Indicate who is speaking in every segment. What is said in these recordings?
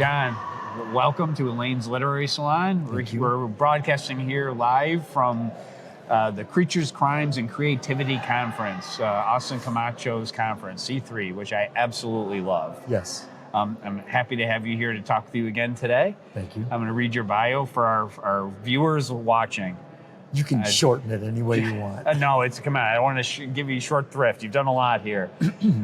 Speaker 1: John, welcome to Elaine's Literary Salon. We're broadcasting here live from the Creatures, Crimes, and Creativity Conference, Austin Camacho's conference, C3, which I absolutely love.
Speaker 2: Yes.
Speaker 1: I'm happy to have you here to talk with you again today.
Speaker 2: Thank you.
Speaker 1: I'm going to read your bio for our viewers watching.
Speaker 2: You can shorten it any way you want.
Speaker 1: No, come on. I want to give you short thrift. You've done a lot here.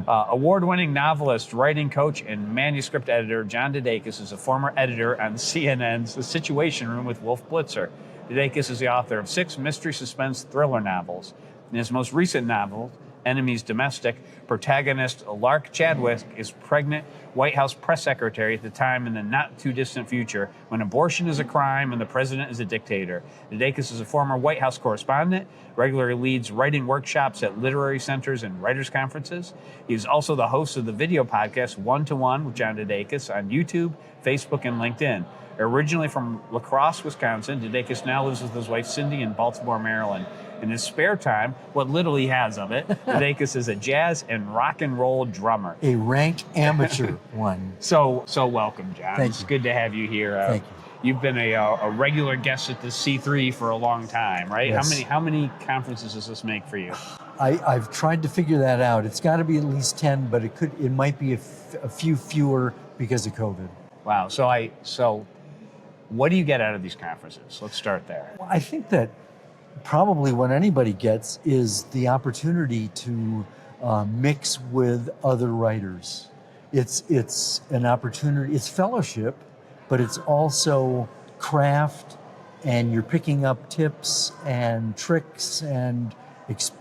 Speaker 1: Award-winning novelist, writing coach, and manuscript editor John DeDakis is a former editor on CNN's The Situation Room with Wolf Blitzer. DeDakis is the author of 6 mystery suspense thriller novels. In his most recent novel, Enemies Domestic, protagonist Lark Chadwick is pregnant White House press secretary at the time in the not-too-distant future when abortion is a crime and the president is a dictator. DeDakis is a former White House correspondent, regularly leads writing workshops at literary centers and writers' conferences. He is also the host of the video podcast One-to-One with John DeDakis on YouTube, Facebook, and LinkedIn. Originally from La Crosse, Wisconsin, DeDakis now lives with his wife Cindy in Baltimore, Maryland. In his spare time, what little he has of it, DeDakis is a jazz and rock and roll drummer.
Speaker 2: A ranked amateur one.
Speaker 1: So welcome, John.
Speaker 2: Thank
Speaker 1: It's
Speaker 2: you.
Speaker 1: good to have you here.
Speaker 2: Thank you.
Speaker 1: You've been a regular guest at the C3 for a long time, right?
Speaker 2: Yes.
Speaker 1: How many conferences does this make for you?
Speaker 2: I've tried to figure that out. It's got to be at least 10, but it might be a few fewer because of COVID.
Speaker 1: Wow. So what do you get out of these conferences? Let's start there.
Speaker 2: Well, I think that probably what anybody gets is the opportunity to mix with other writers. It's an opportunity, it's fellowship, but it's also craft, and you're picking up tips and tricks, and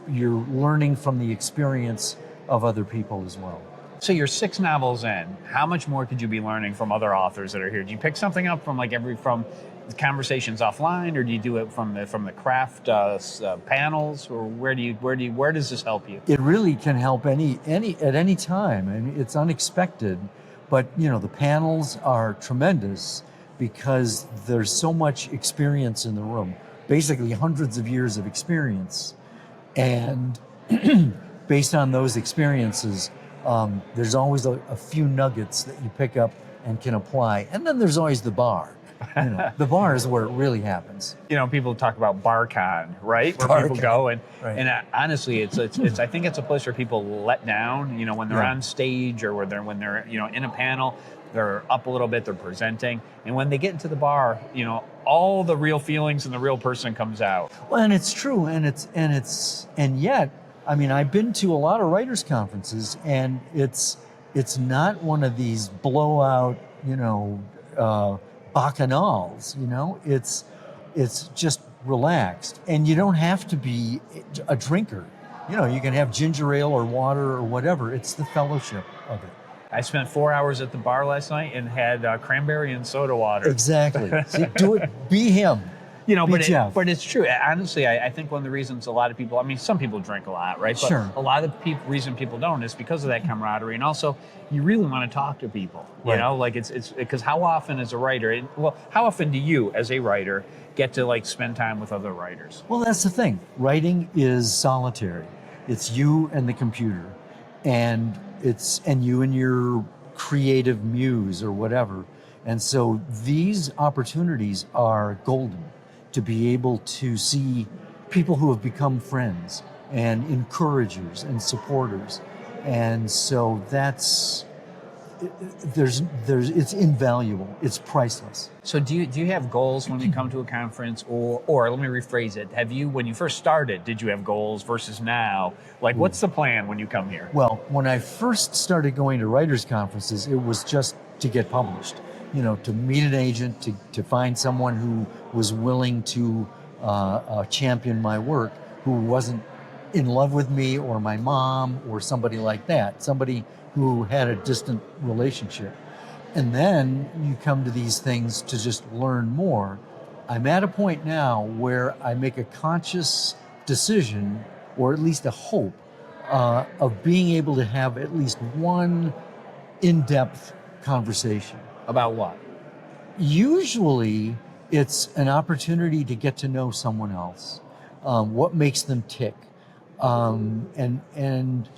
Speaker 2: you're learning from the experience of other people as well.
Speaker 1: So you're 6 novels in. How much more could you be learning from other authors that are here? Do you pick something up from from conversations offline, or do you do it from the craft panels, or where does this help you?
Speaker 2: It really can help at any time, and it's unexpected. But the panels are tremendous because there's so much experience in the room, basically hundreds of years of experience, and based on those experiences, there's always a few nuggets that you pick up and can apply. And then there's always the bar. The bar is where it really happens.
Speaker 1: People talk about BarCon, right? Where people go and honestly, it's I think it's a place where people let down. When they're on stage or when they're in a panel, they're up a little bit, they're presenting, and when they get into the bar, all the real feelings and the real person comes out.
Speaker 2: Well, and it's true, and yet, I mean, I've been to a lot of writers' conferences, and it's not one of these blowout, bacchanals. It's just relaxed, and you don't have to be a drinker. You can have ginger ale or water or whatever. It's the fellowship of it.
Speaker 1: I spent 4 hours at the bar last night and had cranberry and soda water.
Speaker 2: Exactly. See, do it. Be him.
Speaker 1: But it's true. Honestly, I think one of the reasons a lot of people, some people drink a lot, right? But
Speaker 2: sure.
Speaker 1: A lot of the reason people don't is because of that camaraderie. And also, you really want to talk to people,
Speaker 2: Right.
Speaker 1: It's because how often as a writer, how often do you as a writer get to spend time with other writers?
Speaker 2: Well, that's the thing. Writing is solitary. It's you and the computer, and you and your creative muse or whatever. And so these opportunities are golden, to be able to see people who have become friends and encouragers and supporters. And so it's invaluable. It's priceless.
Speaker 1: So do you have goals when you come to a conference, or let me rephrase it, when you first started, did you have goals versus now? What's the plan when you come here?
Speaker 2: Well, when I first started going to writers' conferences, it was just to get published. To meet an agent, to find someone who was willing to champion my work, who wasn't in love with me or my mom or somebody like that, somebody who had a distant relationship. And then you come to these things to just learn more. I'm at a point now where I make a conscious decision, or at least a hope, of being able to have at least one in-depth conversation.
Speaker 1: About what?
Speaker 2: Usually, it's an opportunity to get to know someone else, what makes them tick, and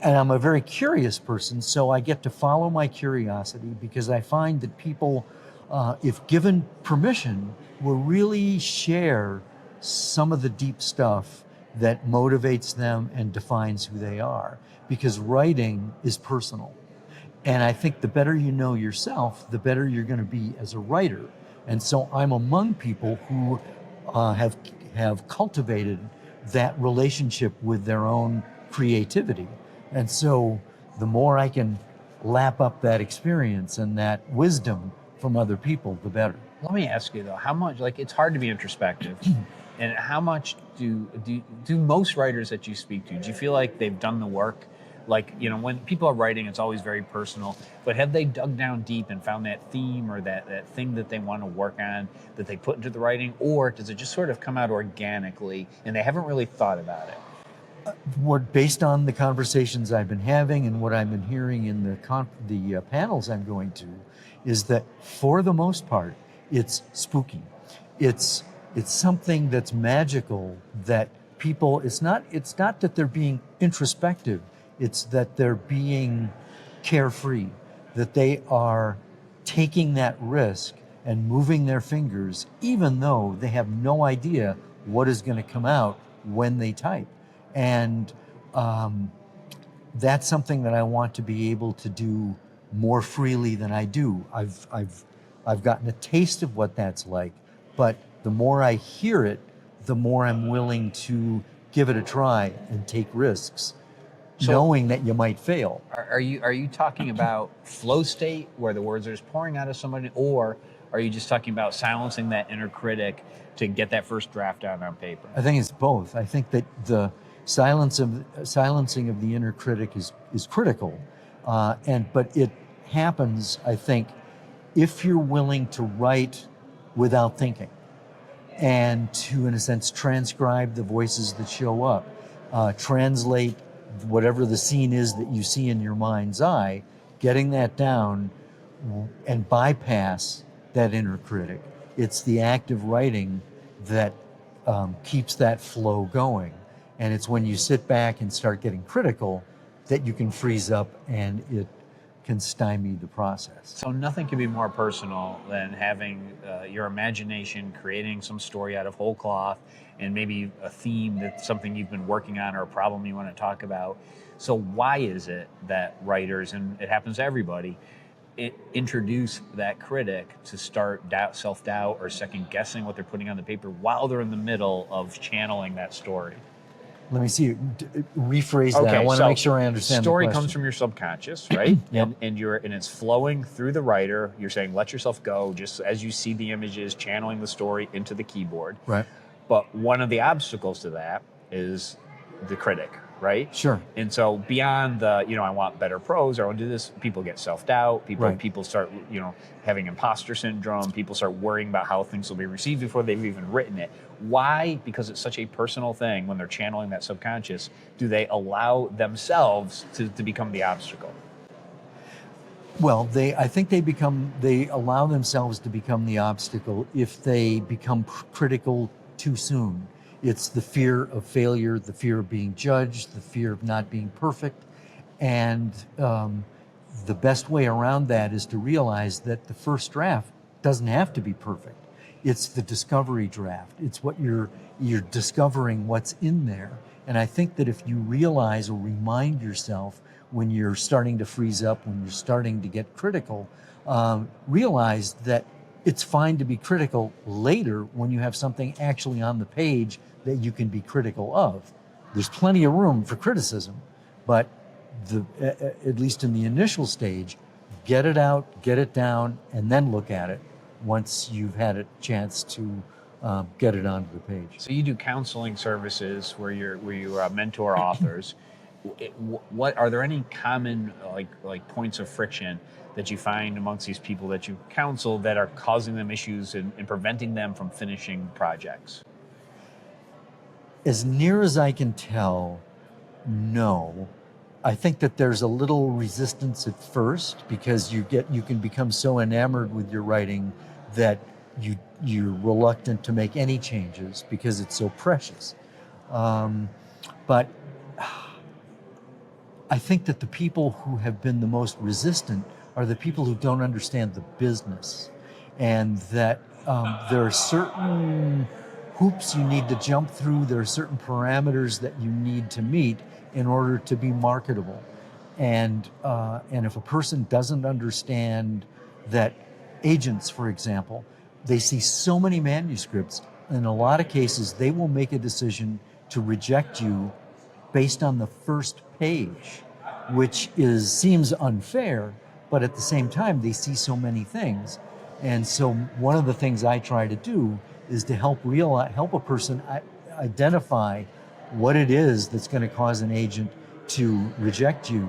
Speaker 2: and I'm a very curious person, so I get to follow my curiosity because I find that people, if given permission, will really share some of the deep stuff that motivates them and defines who they are, because writing is personal. And I think the better you know yourself, the better you're going to be as a writer. And so I'm among people who have cultivated that relationship with their own creativity. And so the more I can lap up that experience and that wisdom from other people, the better.
Speaker 1: Let me ask you though, how much, like, it's hard to be introspective, and how much do most writers that you speak to, do you feel like they've done the work? Like, you know, when people are writing, it's always very personal, but have they dug down deep and found that theme or that thing that they want to work on that they put into the writing, or does it just sort of come out organically and they haven't really thought about it?
Speaker 2: What, based on the conversations I've been having and what I've been hearing in the panels I'm going to, is that for the most part, it's spooky. It's something that's magical that people. It's not that they're being introspective. It's that they're being carefree. That they are taking that risk and moving their fingers, even though they have no idea what is going to come out when they type. And that's something that I want to be able to do more freely than I do. I've gotten a taste of what that's like, but the more I hear it, the more I'm willing to give it a try and take risks, knowing that you might fail.
Speaker 1: Are you talking about flow state where the words are just pouring out of somebody, or are you just talking about silencing that inner critic to get that first draft down on paper?
Speaker 2: I think it's both. I think that the silencing of the inner critic is critical, but it happens, I think, if you're willing to write without thinking and to, in a sense, transcribe the voices that show up, translate whatever the scene is that you see in your mind's eye, getting that down and bypass that inner critic. It's the act of writing that keeps that flow going. And it's when you sit back and start getting critical that you can freeze up and it can stymie the process.
Speaker 1: So nothing can be more personal than having your imagination creating some story out of whole cloth, and maybe a theme that's something you've been working on or a problem you want to talk about. So why is it that writers, and it happens to everybody, introduce that critic to start self-doubt or second-guessing what they're putting on the paper while they're in the middle of channeling that story?
Speaker 2: Let me see. Rephrase that. I want to make sure I understand.
Speaker 1: Story
Speaker 2: the question.
Speaker 1: comes from your subconscious, right?
Speaker 2: Yep.
Speaker 1: and it's flowing through the writer. You're saying let yourself go, just as you see the images, channeling the story into the keyboard.
Speaker 2: Right.
Speaker 1: But one of the obstacles to that is the critic, right?
Speaker 2: Sure.
Speaker 1: And so beyond the, I want better prose, or I want to do this, people get self-doubt, people start, having imposter syndrome, people start worrying about how things will be received before they've even written it. Why? Because it's such a personal thing when they're channeling that subconscious, do they allow themselves to become the obstacle?
Speaker 2: Well, I think they allow themselves to become the obstacle if they become critical too soon. It's the fear of failure, the fear of being judged, the fear of not being perfect. And the best way around that is to realize that the first draft doesn't have to be perfect. It's the discovery draft. It's what you're discovering what's in there. And I think that if you realize or remind yourself when you're starting to freeze up, when you're starting to get critical, realize that it's fine to be critical later when you have something actually on the page that you can be critical of. There's plenty of room for criticism, but at least in the initial stage, get it out, get it down, and then look at it once you've had a chance to get it onto the page.
Speaker 1: So you do counseling services where you mentor authors. What are there any common like points of friction that you find amongst these people that you counsel that are causing them issues and preventing them from finishing projects?
Speaker 2: As near as I can tell, no. I think that there's a little resistance at first because you can become so enamored with your writing that you're reluctant to make any changes because it's so precious. But I think that the people who have been the most resistant are the people who don't understand the business, and that there are certain hoops you need to jump through, there are certain parameters that you need to meet in order to be marketable. And if a person doesn't understand that, agents, for example, they see so many manuscripts, in a lot of cases, they will make a decision to reject you based on the first page, which seems unfair, but at the same time, they see so many things. And so one of the things I try to do is to help a person identify what it is that's going to cause an agent to reject you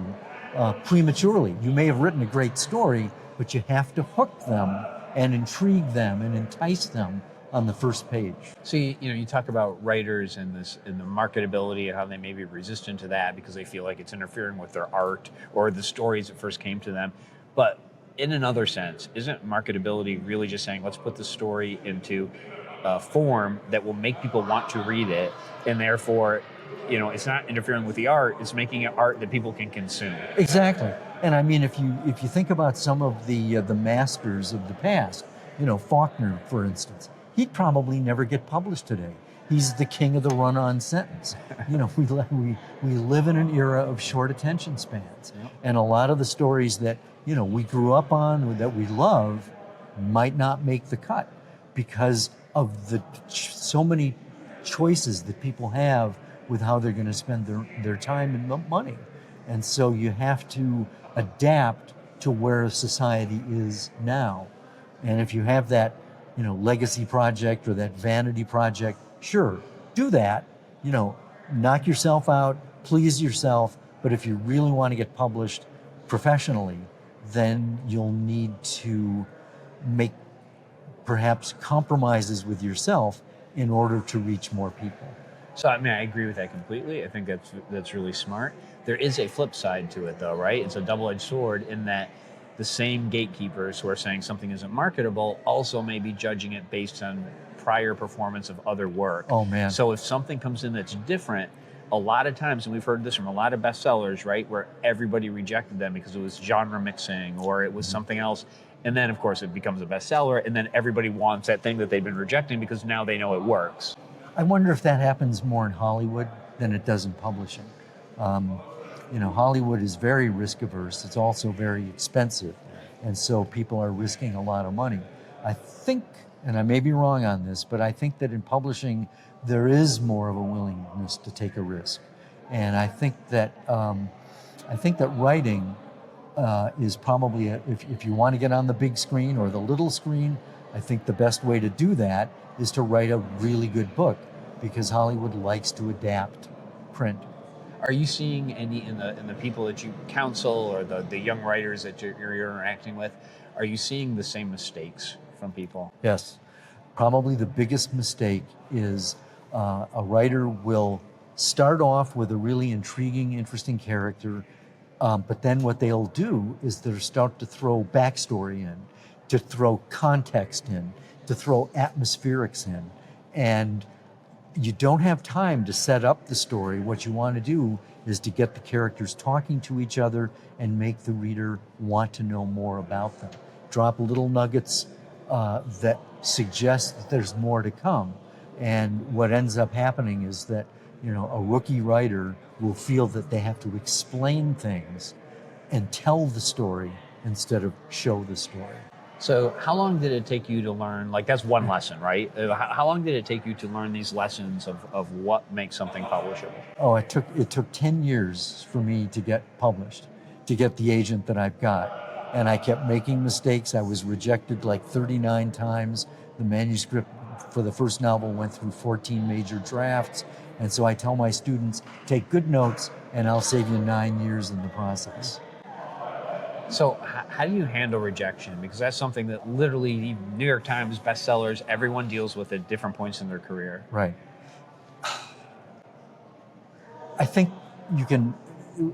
Speaker 2: prematurely. You may have written a great story, but you have to hook them and intrigue them and entice them on the first page.
Speaker 1: So you talk about writers and the marketability and how they may be resistant to that because they feel like it's interfering with their art or the stories that first came to them. But in another sense, isn't marketability really just saying, let's put the story into a form that will make people want to read it, and therefore, it's not interfering with the art, it's making it art that people can consume.
Speaker 2: Exactly. And I mean, if you think about some of the masters of the past, Faulkner, for instance, he'd probably never get published today. He's the king of the run-on sentence. We live in an era of short attention spans, and a lot of the stories that we grew up on or that we love might not make the cut because of the so many choices that people have with how they're going to spend their time and money. And so you have to adapt to where society is now. And if you have that, legacy project or that vanity project, sure, do that, knock yourself out, please yourself. But if you really want to get published professionally, then you'll need to make perhaps compromises with yourself in order to reach more people.
Speaker 1: So I agree with that completely. I think that's really smart. There is a flip side to it though, right? It's a double-edged sword in that the same gatekeepers who are saying something isn't marketable also may be judging it based on prior performance of other work.
Speaker 2: Oh man.
Speaker 1: So if something comes in that's different, a lot of times, and we've heard this from a lot of bestsellers, right, where everybody rejected them because it was genre mixing or it was something else. And then, of course, it becomes a bestseller, and then everybody wants that thing that they've been rejecting because now they know it works.
Speaker 2: I wonder if that happens more in Hollywood than it does in publishing. Hollywood is very risk averse. It's also very expensive. And so people are risking a lot of money. I think, and I may be wrong on this, but I think that in publishing, there is more of a willingness to take a risk. And I think that writing is probably, if you want to get on the big screen or the little screen, I think the best way to do that is to write a really good book, because Hollywood likes to adapt print.
Speaker 1: Are you seeing any in the people that you counsel or the young writers that you're interacting with, are you seeing the same mistakes from people?
Speaker 2: Yes. Probably the biggest mistake is a writer will start off with a really intriguing, interesting character, but then what they'll do is they'll start to throw backstory in, to throw context in, to throw atmospherics in, and you don't have time to set up the story. What you want to do is to get the characters talking to each other and make the reader want to know more about them. Drop little nuggets that suggest that there's more to come. And what ends up happening is that, a rookie writer will feel that they have to explain things and tell the story instead of show the story.
Speaker 1: So how long did it take you to learn, that's one lesson, right? How long did it take you to learn these lessons of what makes something publishable?
Speaker 2: Oh, it took 10 years for me to get published, to get the agent that I've got. And I kept making mistakes. I was rejected 39 times. The manuscript for the first novel went through 14 major drafts. And so I tell my students, take good notes and I'll save you 9 years in the process.
Speaker 1: So how do you handle rejection? Because that's something that literally New York Times bestsellers, everyone deals with at different points in their career.
Speaker 2: Right. I think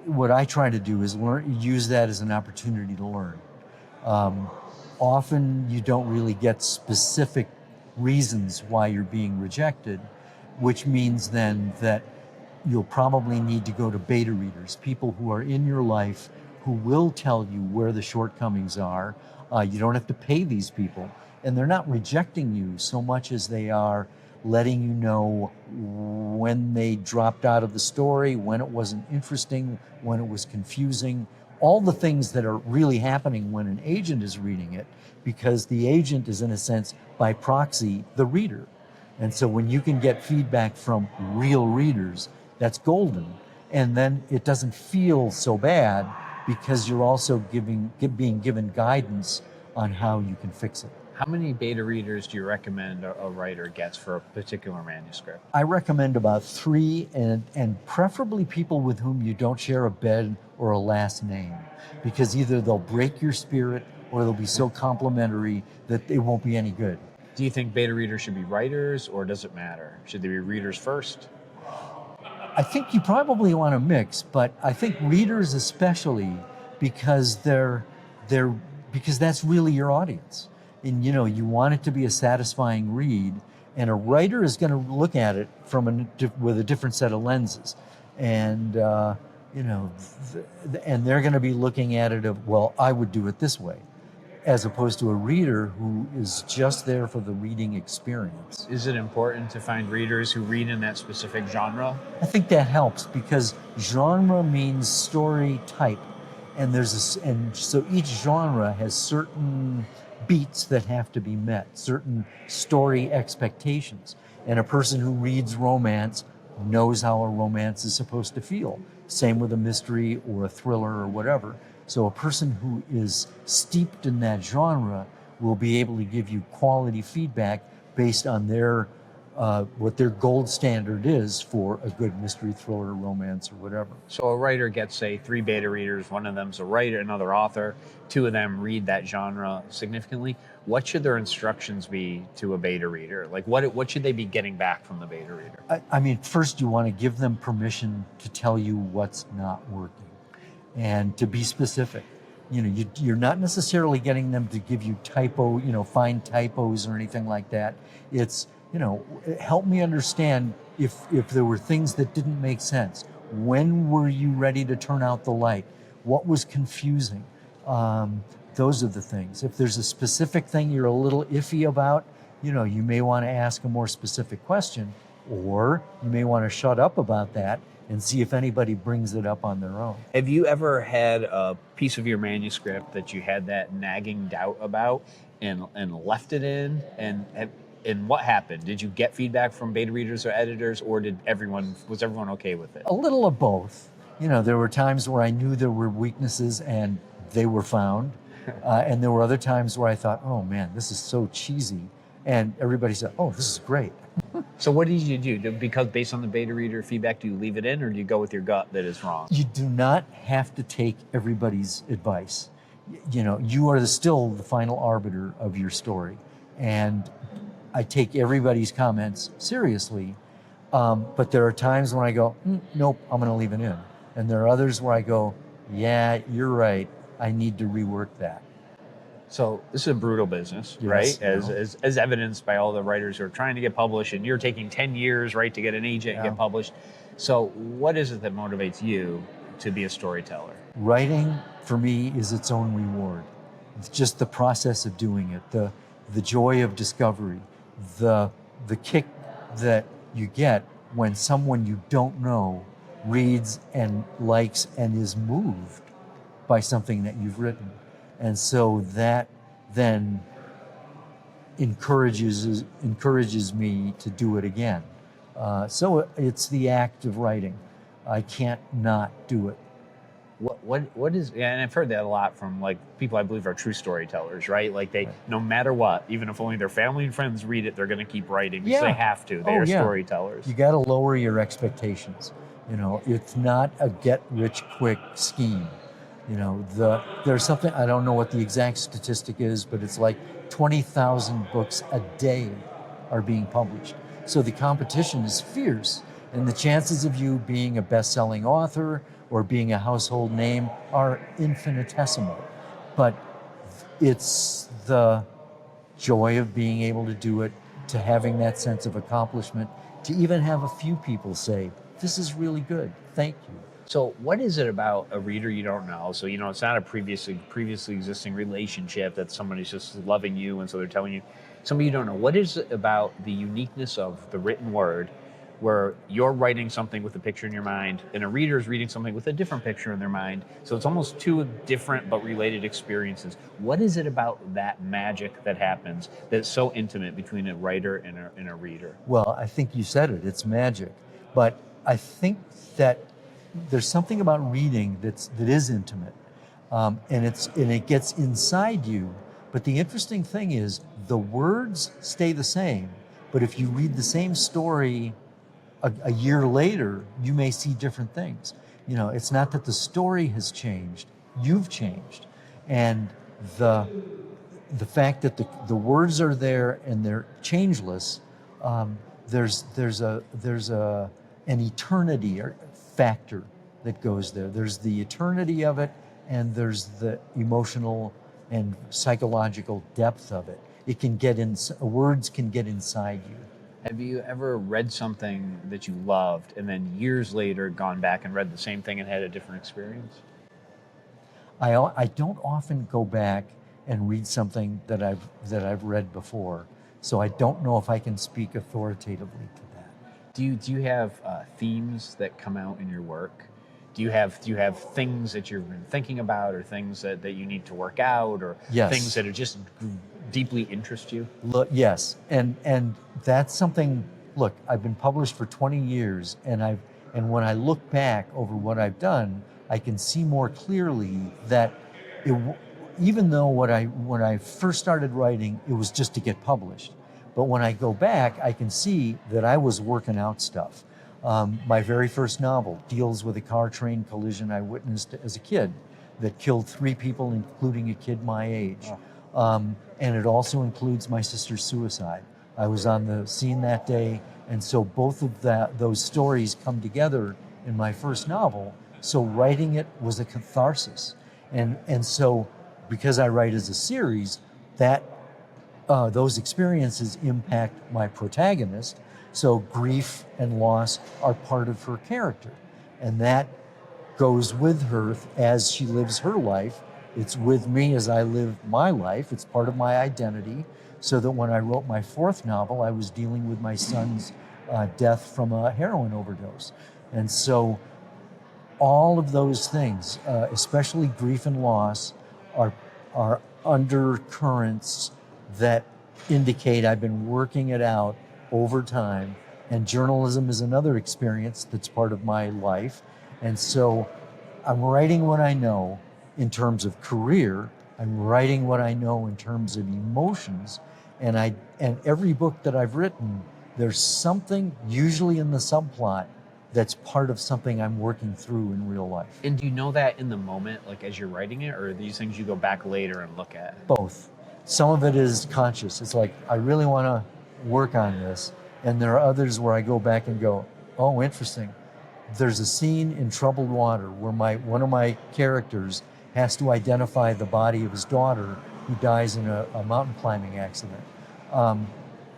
Speaker 2: what I try to do is use that as an opportunity to learn. Often you don't really get specific reasons why you're being rejected, which means then that you'll probably need to go to beta readers, people who are in your life who will tell you where the shortcomings are. You don't have to pay these people, and they're not rejecting you so much as they are letting you know when they dropped out of the story, when it wasn't interesting, when it was confusing, all the things that are really happening when an agent is reading it, because the agent is, in a sense, by proxy, the reader. And so when you can get feedback from real readers, that's golden. And then it doesn't feel so bad because you're also being given guidance on how you can fix it.
Speaker 1: How many beta readers do you recommend a writer gets for a particular manuscript?
Speaker 2: I recommend about 3, and preferably people with whom you don't share a bed or a last name, because either they'll break your spirit or they'll be so complimentary that it won't be any good.
Speaker 1: Do you think beta readers should be writers, or does it matter? Should they be readers first?
Speaker 2: I think you probably want to mix, but I think readers especially, because because that's really your audience. And you want it to be a satisfying read, and a writer is going to look at it with a different set of lenses, and and they're going to be looking at it of, well, I would do it this way, as opposed to a reader who is just there for the reading experience.
Speaker 1: Is it important to find readers who read in that specific genre?
Speaker 2: I think that helps, because genre means story type, and so each genre has certain beats that have to be met, certain story expectations. And a person who reads romance knows how a romance is supposed to feel. Same with a mystery or a thriller or whatever. So a person who is steeped in that genre will be able to give you quality feedback based on what their gold standard is for a good mystery, thriller, romance, or whatever.
Speaker 1: So a writer gets, say, 3 beta readers. One of them's a writer, another author. 2 of them read that genre significantly. What should their instructions be to a beta reader? Like, what should they be getting back from the beta reader?
Speaker 2: I mean, first you want to give them permission to tell you what's not working, and to be specific. You're not necessarily getting them to give you find typos or anything like that. It's, help me understand if there were things that didn't make sense. When were you ready to turn out the light? What was confusing? Those are the things. If there's a specific thing you're a little iffy about, you may want to ask a more specific question, or you may want to shut up about that and see if anybody brings it up on their own.
Speaker 1: Have you ever had a piece of your manuscript that you had that nagging doubt about and left it in? And what happened? Did you get feedback from beta readers or editors, or was everyone okay with it?
Speaker 2: A little of both. There were times where I knew there were weaknesses and they were found. And there were other times where I thought, oh man, this is so cheesy. And everybody said, oh, this is great.
Speaker 1: So what did you do? Because based on the beta reader feedback, do you leave it in, or do you go with your gut that is wrong?
Speaker 2: You do not have to take everybody's advice. You are still the final arbiter of your story. And I take everybody's comments seriously. But there are times when I go, nope, I'm going to leave it in. And there are others where I go, yeah, you're right. I need to rework that.
Speaker 1: So this is a brutal business,
Speaker 2: Yes,
Speaker 1: right? As evidenced by all the writers who are trying to get published, and you're taking 10 years, right, to get an agent and get published. So what is it that motivates you to be a storyteller?
Speaker 2: Writing, for me, is its own reward. It's just the process of doing it, the joy of discovery, the kick that you get when someone you don't know reads and likes and is moved by something that you've written. And so that then encourages me to do it again. So it's the act of writing. I can't not do it.
Speaker 1: What is, and I've heard that a lot from like people I believe are true storytellers, right? Like they, no matter what, even if only their family and friends read it, they're going to keep writing because they have to. They are storytellers.
Speaker 2: You got to lower your expectations. It's not a get-rich-quick scheme. There's something, I don't know what the exact statistic is, but it's like 20,000 books a day are being published. So the competition is fierce, and the chances of you being a best-selling author or being a household name are infinitesimal. But it's the joy of being able to do it, to having that sense of accomplishment, to even have a few people say, this is really good. Thank you.
Speaker 1: So what is it about a reader you don't know? So, it's not a previously existing relationship that somebody's just loving you and so they're telling you. Somebody you don't know. What is it about the uniqueness of the written word where you're writing something with a picture in your mind and a reader is reading something with a different picture in their mind? So it's almost two different but related experiences. What is it about that magic that happens that's so intimate between a writer and a reader?
Speaker 2: Well, I think you said it. It's magic. But I think that there's something about reading that is intimate, and it gets inside you. But the interesting thing is the words stay the same. But if you read the same story a year later, you may see different things. It's not that the story has changed; you've changed, and the fact that the words are there and they're changeless. There's an eternity or factor that goes there. There's the eternity of it, and there's the emotional and psychological depth of it. It can get in. Words can get inside you.
Speaker 1: Have you ever read something that you loved and then years later gone back and read the same thing and had a different experience?
Speaker 2: I don't often go back and read something that I've read before, so I don't know if I can speak authoritatively to that.
Speaker 1: Do you have themes that come out in your work? Do you have things that you've been thinking about, or things that you need to work out, or
Speaker 2: Yes.
Speaker 1: things that are just deeply interest you?
Speaker 2: Look, yes, and that's something. Look, I've been published for 20 years, and when I look back over what I've done, I can see more clearly that even though when I first started writing, it was just to get published. But when I go back, I can see that I was working out stuff. My very first novel deals with a car train collision I witnessed as a kid that killed 3 people, including a kid my age. And it also includes my sister's suicide. I was on the scene that day, and so both of those stories come together in my first novel. So writing it was a catharsis. And so because I write as a series, those experiences impact my protagonist. So grief and loss are part of her character. And that goes with her as she lives her life. It's with me as I live my life. It's part of my identity. So that when I wrote my 4th novel, I was dealing with my son's death from a heroin overdose. And so all of those things, especially grief and loss, are undercurrents that indicate I've been working it out over time. And journalism is another experience that's part of my life. And so I'm writing what I know in terms of career. I'm writing what I know in terms of emotions. And every book that I've written, there's something usually in the subplot that's part of something I'm working through in real life.
Speaker 1: And do you know that in the moment, like as you're writing it, or are these things you go back later and look at?
Speaker 2: Both. Some of it is conscious. It's like, I really want to work on this. And there are others where I go back and go, oh, interesting. There's a scene in Troubled Water where one of my characters has to identify the body of his daughter who dies in a mountain climbing accident. And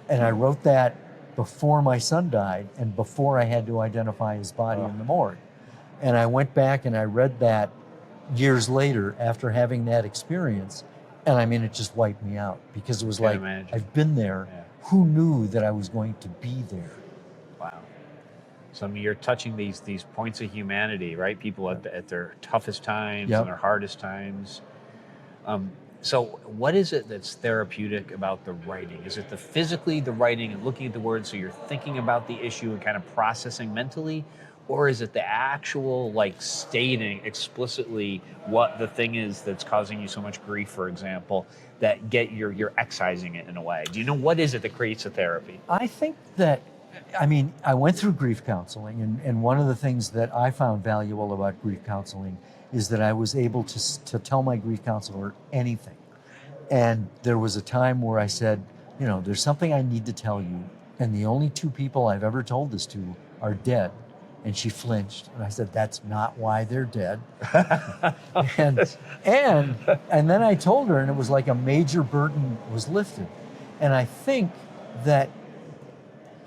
Speaker 2: I wrote that before my son died and before I had to identify his body in the morgue. And I went back and I read that years later after having that experience. And I mean, it just wiped me out because it was like,
Speaker 1: imagine.
Speaker 2: I've been there.
Speaker 1: Yeah.
Speaker 2: Who knew that I was going to be there?
Speaker 1: Wow. So I mean, you're touching these points of humanity, right? People at their toughest times and their hardest times. So what is it that's therapeutic about the writing? Is it physically the writing and looking at the words so you're thinking about the issue and kind of processing mentally? Or is it the actual stating explicitly what the thing is that's causing you so much grief, for example, that you're excising it in a way? Do you know what is it that creates the therapy?
Speaker 2: I think that, I went through grief counseling, and one of the things that I found valuable about grief counseling is that I was able to tell my grief counselor anything. And there was a time where I said, there's something I need to tell you, and the only 2 people I've ever told this to are dead. And she flinched, and I said, that's not why they're dead. and then I told her, and it was like a major burden was lifted. And I think that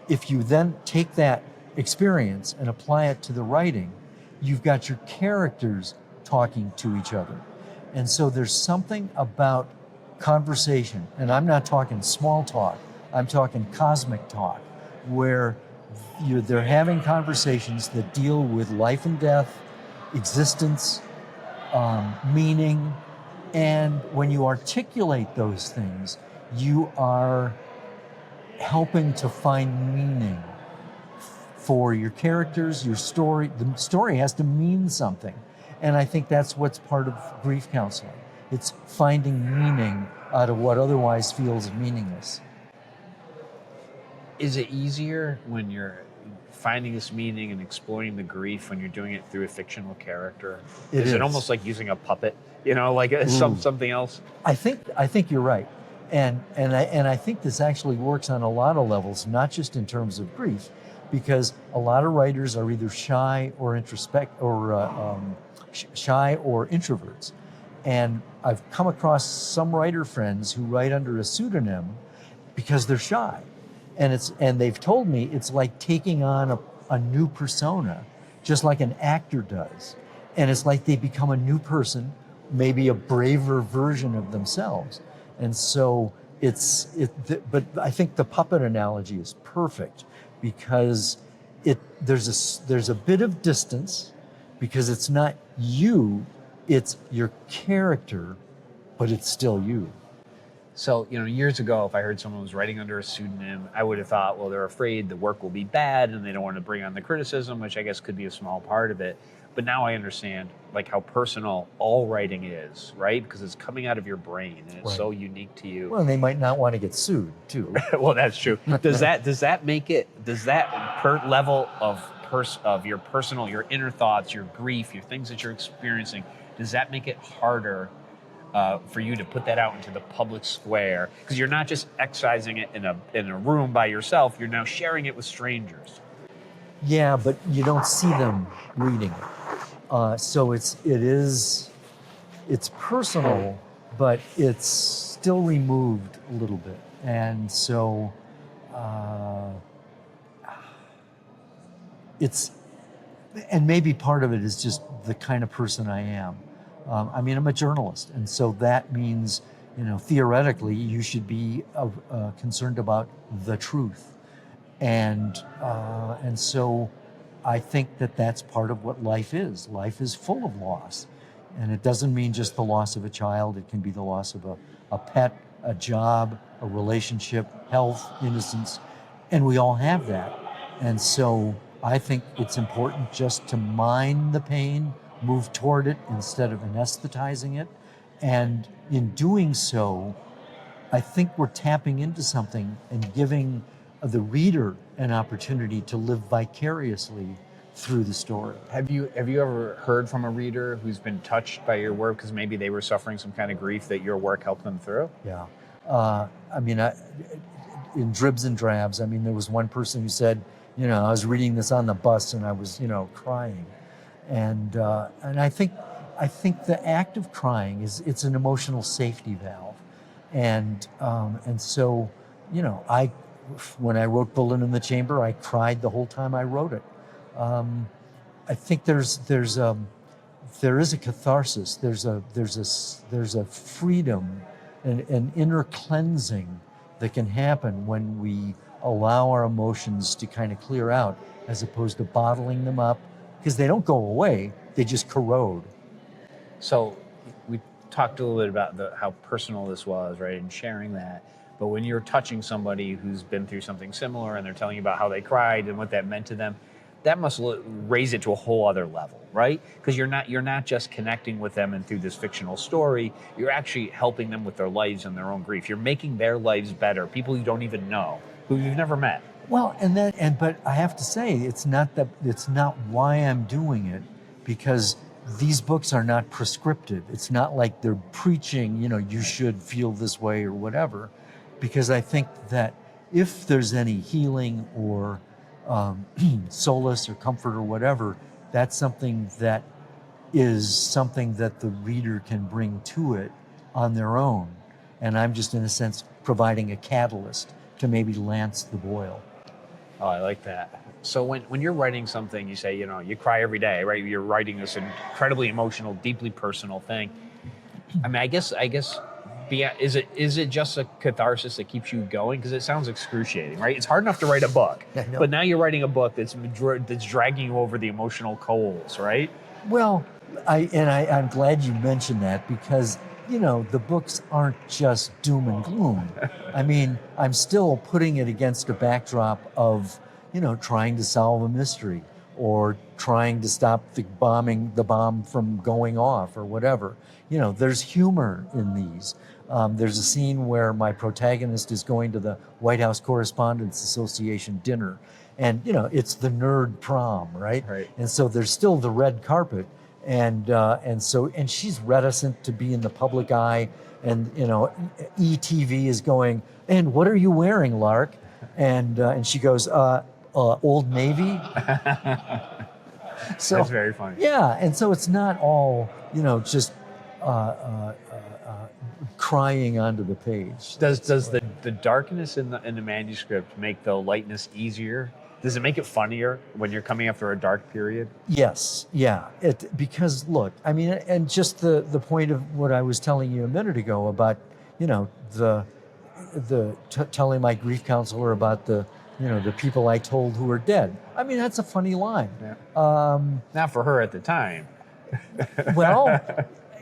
Speaker 2: if you then take that experience and apply it to the writing, you've got your characters talking to each other. And so there's something about conversation, and I'm not talking small talk, I'm talking cosmic talk, where they're having conversations that deal with life and death, existence, meaning, and when you articulate those things, you are helping to find meaning for your characters, your story. The story has to mean something. And I think that's what's part of grief counseling. It's finding meaning out of what otherwise feels meaningless.
Speaker 1: Is it easier when you're finding this meaning and exploring the grief when you're doing it through a fictional character? Is it almost like using a puppet, like something else?
Speaker 2: I think you're right. And I think this actually works on a lot of levels, not just in terms of grief, because a lot of writers are either shy or shy or introverts. And I've come across some writer friends who write under a pseudonym because they're shy. And they've told me it's like taking on a new persona, just like an actor does. And it's like they become a new person, maybe a braver version of themselves. And so but I think the puppet analogy is perfect because there's a bit of distance because it's not you, it's your character, but it's still you.
Speaker 1: So, years ago, if I heard someone was writing under a pseudonym, I would have thought, well, they're afraid the work will be bad and they don't want to bring on the criticism, which I guess could be a small part of it. But now I understand how personal all writing is, right? Because it's coming out of your brain and it's so unique to you.
Speaker 2: Well, and they might not want to get sued too.
Speaker 1: Well, that's true. Does that level of your personal, your inner thoughts, your grief, your things that you're experiencing, does that make it harder for you to put that out into the public square? Because you're not just excising it in a room by yourself, you're now sharing it with strangers.
Speaker 2: Yeah, but you don't see them reading it. So it's personal, but it's still removed a little bit. And so and maybe part of it is just the kind of person I am. I'm a journalist, and so that means, theoretically, you should be concerned about the truth, and so I think that's part of what life is. Life is full of loss, and it doesn't mean just the loss of a child. It can be the loss of a pet, a job, a relationship, health, innocence, and we all have that. And so I think it's important just to mind the pain, move toward it instead of anesthetizing it. And in doing so, I think we're tapping into something and giving the reader an opportunity to live vicariously through the story.
Speaker 1: Have you ever heard from a reader who's been touched by your work because maybe they were suffering some kind of grief that your work helped them through?
Speaker 2: Yeah. In dribs and drabs, there was one person who said, I was reading this on the bus and I was, crying. And I think the act of crying it's an emotional safety valve, and so when I wrote Bullet in the Chamber, I cried the whole time I wrote it. I think there is a catharsis. There's a freedom, an inner cleansing that can happen when we allow our emotions to kind of clear out, as opposed to bottling them up. Because they don't go away, they just corrode.
Speaker 1: So we talked a little bit about how personal this was, right, and sharing that. But when you're touching somebody who's been through something similar and they're telling you about how they cried and what that meant to them, that must raise it to a whole other level, right? Because you're not just connecting with them and through this fictional story, you're actually helping them with their lives and their own grief. You're making their lives better, people you don't even know, who you've never met.
Speaker 2: Well, but I have to say, it's not why I'm doing it, because these books are not prescriptive. It's not like they're preaching, you should feel this way or whatever, because I think that if there's any healing or solace or comfort or whatever, that's something that the reader can bring to it on their own. And I'm just, in a sense, providing a catalyst to maybe lance the boil.
Speaker 1: Oh, I like that. So when you're writing something, you say, you cry every day, right? You're writing this incredibly emotional, deeply personal thing. I mean, I guess, is it just a catharsis that keeps you going? Because it sounds excruciating, right? It's hard enough to write a book,
Speaker 2: I know.
Speaker 1: but now you're writing a book that's dragging you over the emotional coals, right?
Speaker 2: Well, I'm glad you mentioned that because, the books aren't just doom and gloom. I mean, I'm still putting it against a backdrop of, trying to solve a mystery or trying to stop the bomb from going off or whatever. There's humor in these. There's a scene where my protagonist is going to the White House Correspondents Association dinner, and it's the nerd prom, right?
Speaker 1: Right.
Speaker 2: And so there's still the red carpet, and she's reticent to be in the public eye, and ETV is going, and what are you wearing, Lark? And she goes, Old Navy. So
Speaker 1: That's very funny.
Speaker 2: yeah, and so it's not all just crying onto the page.
Speaker 1: Does the darkness in the manuscript make the lightness easier? Does it make it funnier when you're coming after a dark period?
Speaker 2: Yes, yeah. Because look, I mean, and just the point of what I was telling you a minute ago about telling my grief counselor about the people I told who are dead. I mean, that's a funny line.
Speaker 1: Yeah. Not for her at the time.
Speaker 2: Well,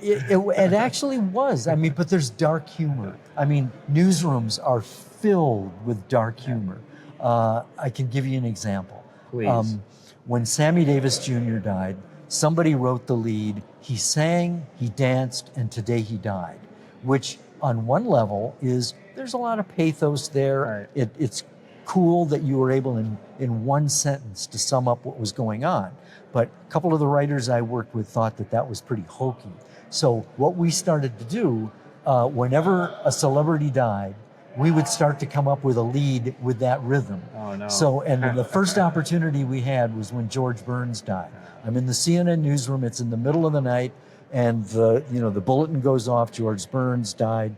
Speaker 2: it actually was. I mean, but there's dark humor. I mean, newsrooms are filled with dark humor. I can give you an example.
Speaker 1: Please.
Speaker 2: When Sammy Davis Jr. died, somebody wrote the lead, he sang, he danced, and today he died, which on one level is there's a lot of pathos there.
Speaker 1: Right.
Speaker 2: It's cool that you were able in one sentence to sum up what was going on. But a couple of the writers I worked with thought that was pretty hokey. So what we started to do, whenever a celebrity died, we would start to come up with a lead with that rhythm.
Speaker 1: Oh, no.
Speaker 2: So, and then the first opportunity we had was when George Burns died. I'm in the CNN newsroom, it's in the middle of the night, and the bulletin goes off, George Burns died,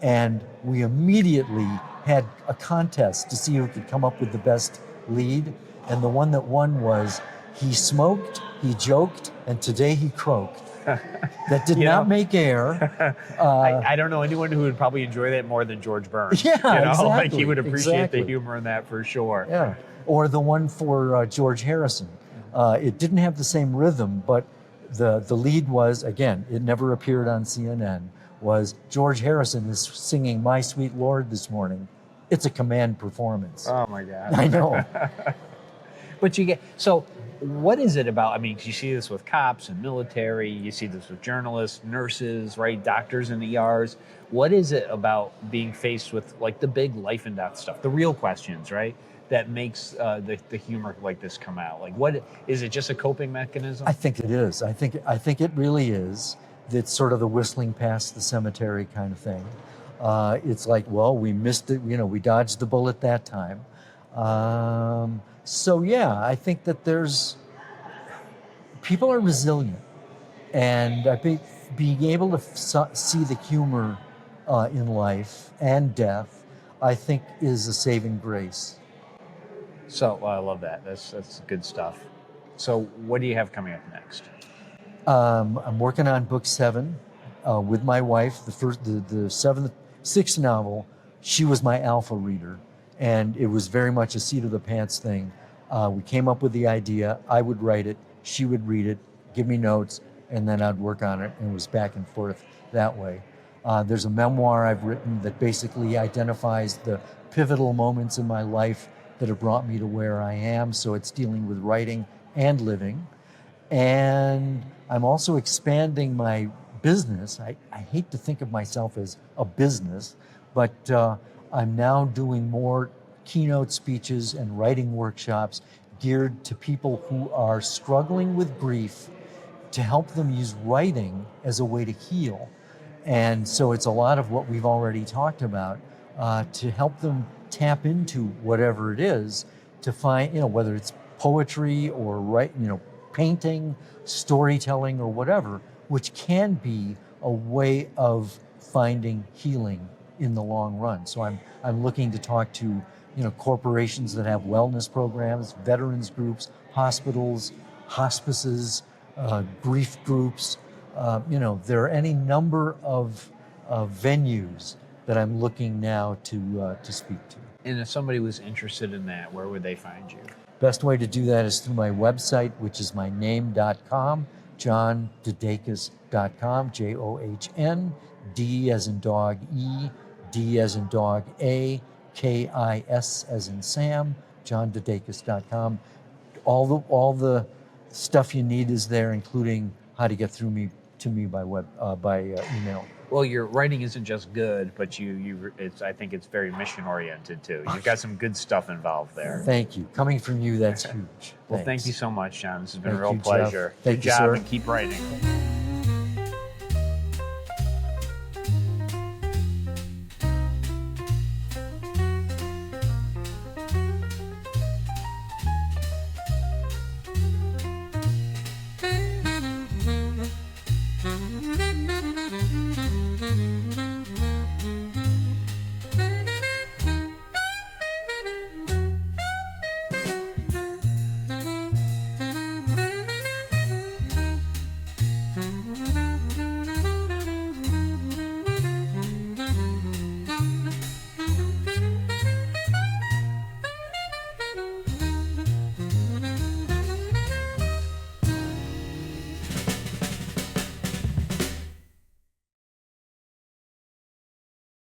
Speaker 2: and we immediately had a contest to see who could come up with the best lead, and the one that won was, he smoked, he joked, and today he croaked. That did not make air.
Speaker 1: I don't know anyone who would probably enjoy that more than George Burns.
Speaker 2: Yeah,
Speaker 1: Like
Speaker 2: exactly,
Speaker 1: he would appreciate
Speaker 2: exactly.
Speaker 1: the humor in that for sure.
Speaker 2: Yeah, or the one for George Harrison. It didn't have the same rhythm, but the lead was, again, it never appeared on CNN, was George Harrison is singing My Sweet Lord this morning. It's a command performance.
Speaker 1: Oh my God.
Speaker 2: I know.
Speaker 1: But so what is it about? I mean, you see this with cops and military, you see this with journalists, nurses, right? Doctors in ERs. What is it about being faced with like the big life and death stuff, the real questions, right? That makes the humor like this come out? Like, what is it? Just a coping mechanism?
Speaker 2: I think it is. I think it really is. It's sort of the whistling past the cemetery kind of thing. It's like, well, we missed it. We dodged the bullet that time. So yeah, I think that people are resilient, and I think being able to see the humor in life and death, I think, is a saving grace.
Speaker 1: So I love that. That's good stuff. So what do you have coming up next?
Speaker 2: I'm working on book 7 with my wife. The sixth novel, she was my alpha reader, and it was very much a seat of the pants thing. We came up with the idea. I would write it, she would read it, give me notes, and then I'd work on it, and it was back and forth that way. There's a memoir I've written that basically identifies the pivotal moments in my life that have brought me to where I am, so it's dealing with writing and living. And I'm also expanding my business. I hate to think of myself as a business, but I'm now doing more keynote speeches and writing workshops geared to people who are struggling with grief, to help them use writing as a way to heal. And so it's a lot of what we've already talked about, to help them tap into whatever it is, to find, whether it's poetry or painting, storytelling, or whatever, which can be a way of finding healing in the long run. So I'm looking to talk to corporations that have wellness programs, veterans groups, hospitals, hospices, grief groups. There are any number of venues that I'm looking now to speak to.
Speaker 1: And if somebody was interested in that, where would they find you?
Speaker 2: Best way to do that is through my website, which is my name.com, johndedakis.com, John, D as in dog E, D as in dog A, KIS as in Sam, johndedakis.com. All the stuff you need is there, including how to get to me by email.
Speaker 1: Well, your writing isn't just good, but I think it's very mission oriented too. You've got some good stuff involved there.
Speaker 2: Thank you. Coming from you, that's huge.
Speaker 1: Well,
Speaker 2: Thanks.
Speaker 1: thank you so much, John. This has been a
Speaker 2: Thank
Speaker 1: real
Speaker 2: you, Jeff.
Speaker 1: pleasure.
Speaker 2: Thank
Speaker 1: Good
Speaker 2: you,
Speaker 1: job,
Speaker 2: sir.
Speaker 1: and keep writing.